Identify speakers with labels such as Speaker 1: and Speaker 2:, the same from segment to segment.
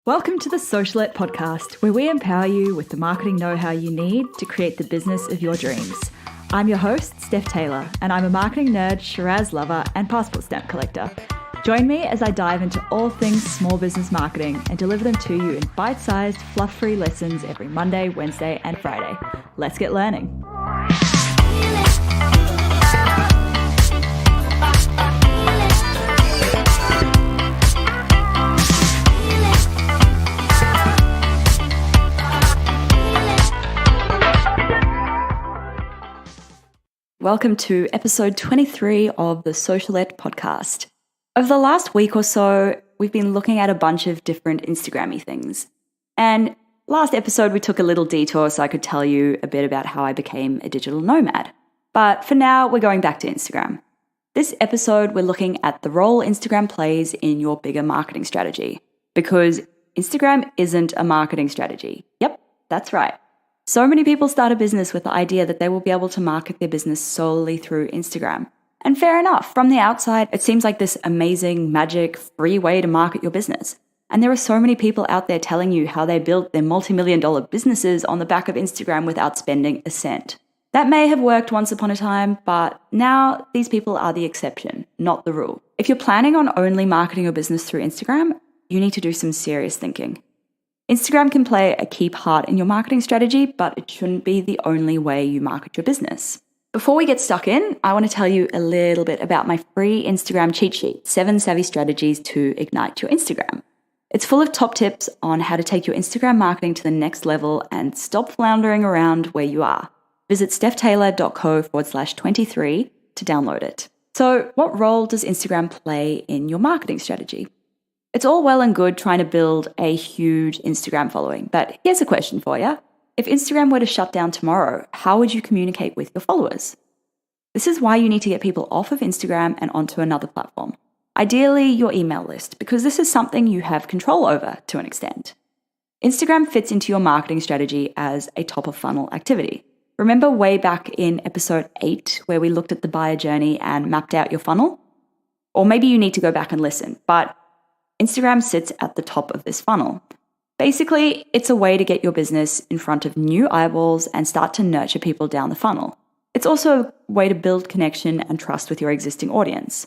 Speaker 1: Welcome to the Socialette podcast, where we empower you with the marketing know-how you need to create the business of your dreams. I'm your host, Steph Taylor, and I'm a marketing nerd, Shiraz lover, and passport stamp collector. Join me as I dive into all things small business marketing and deliver them to you in bite-sized, fluff-free lessons every Monday, Wednesday, and Friday. Let's get learning. Welcome to episode 23 of the Socialette podcast. Over the last week or so, we've been looking at a bunch of different Instagram-y things. And last episode, we took a little detour so I could tell you a bit about how I became a digital nomad. But for now, we're going back to Instagram. This episode, we're looking at the role Instagram plays in your bigger marketing strategy. Because Instagram isn't a marketing strategy. Yep, that's right. So many people start a business with the idea that they will be able to market their business solely through Instagram. And fair enough, from the outside, it seems like this amazing, magic, free way to market your business. And there are so many people out there telling you how they built their multi-million-dollar businesses on the back of Instagram without spending a cent. That may have worked once upon a time, but now these people are the exception, not the rule. If you're planning on only marketing your business through Instagram, you need to do some serious thinking. Instagram can play a key part in your marketing strategy, but it shouldn't be the only way you market your business. Before we get stuck in, I want to tell you a little bit about my free Instagram cheat sheet, 7 Savvy Strategies to Ignite Your Instagram. It's full of top tips on how to take your Instagram marketing to the next level and stop floundering around where you are. Visit stephtaylor.co/23 to download it. So, what role does Instagram play in your marketing strategy? It's all well and good trying to build a huge Instagram following, but here's a question for you. If Instagram were to shut down tomorrow, how would you communicate with your followers? This is why you need to get people off of Instagram and onto another platform. Ideally, your email list, because this is something you have control over to an extent. Instagram fits into your marketing strategy as a top-of-funnel activity. Remember way back in episode 8 where we looked at the buyer journey and mapped out your funnel? Or maybe you need to go back and listen, but Instagram sits at the top of this funnel. Basically, it's a way to get your business in front of new eyeballs and start to nurture people down the funnel. It's also a way to build connection and trust with your existing audience.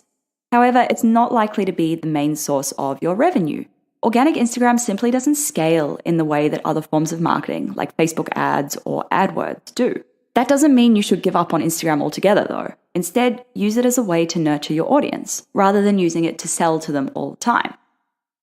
Speaker 1: However, it's not likely to be the main source of your revenue. Organic Instagram simply doesn't scale in the way that other forms of marketing, like Facebook ads or AdWords, do. That doesn't mean you should give up on Instagram altogether, though. Instead, use it as a way to nurture your audience, rather than using it to sell to them all the time.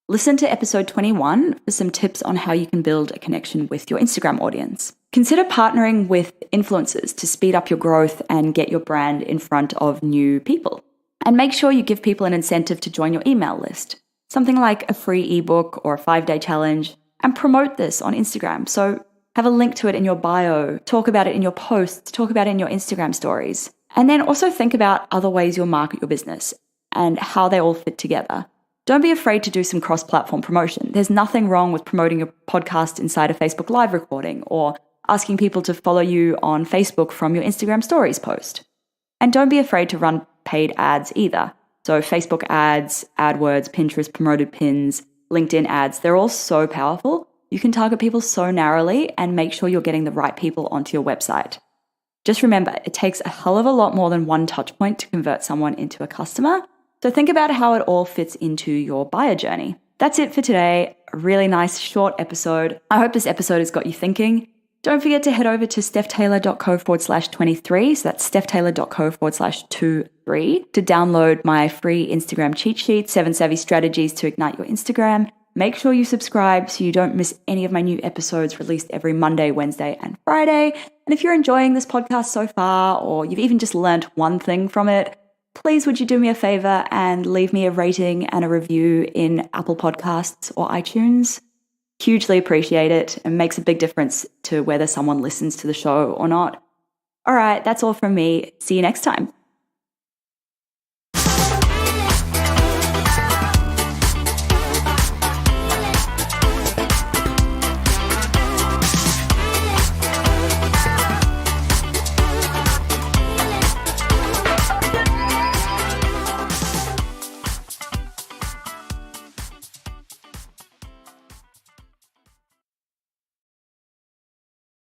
Speaker 1: Listen to episode 21 for some tips on how you can build a connection with your Instagram audience. Consider partnering with influencers to speed up your growth and get your brand in front of new people. And make sure you give people an incentive to join your email list. Something like a free ebook or a 5-day challenge, and promote this on Instagram. So have a link to it in your bio, talk about it in your posts, talk about it in your Instagram stories. And then also think about other ways you'll market your business and how they all fit together. Don't be afraid to do some cross-platform promotion. There's nothing wrong with promoting your podcast inside a Facebook Live recording or asking people to follow you on Facebook from your Instagram Stories post. And don't be afraid to run paid ads either. So Facebook ads, AdWords, Pinterest promoted pins, LinkedIn ads, they're all so powerful. You can target people so narrowly and make sure you're getting the right people onto your website. Just remember, it takes a hell of a lot more than one touch point to convert someone into a customer. So think about how it all fits into your buyer journey. That's it for today. A really nice short episode. I hope this episode has got you thinking. Don't forget to head over to stephtaylor.co/23. So that's stephtaylor.co/23 to download my free Instagram cheat sheet, 7 Savvy Strategies to Ignite Your Instagram. Make sure you subscribe so you don't miss any of my new episodes released every Monday, Wednesday, and Friday. And if you're enjoying this podcast so far, or you've even just learned one thing from it, please would you do me a favor and leave me a rating and a review in Apple Podcasts or iTunes? Hugely appreciate it and makes a big difference to whether someone listens to the show or not. All right, that's all from me. See you next time.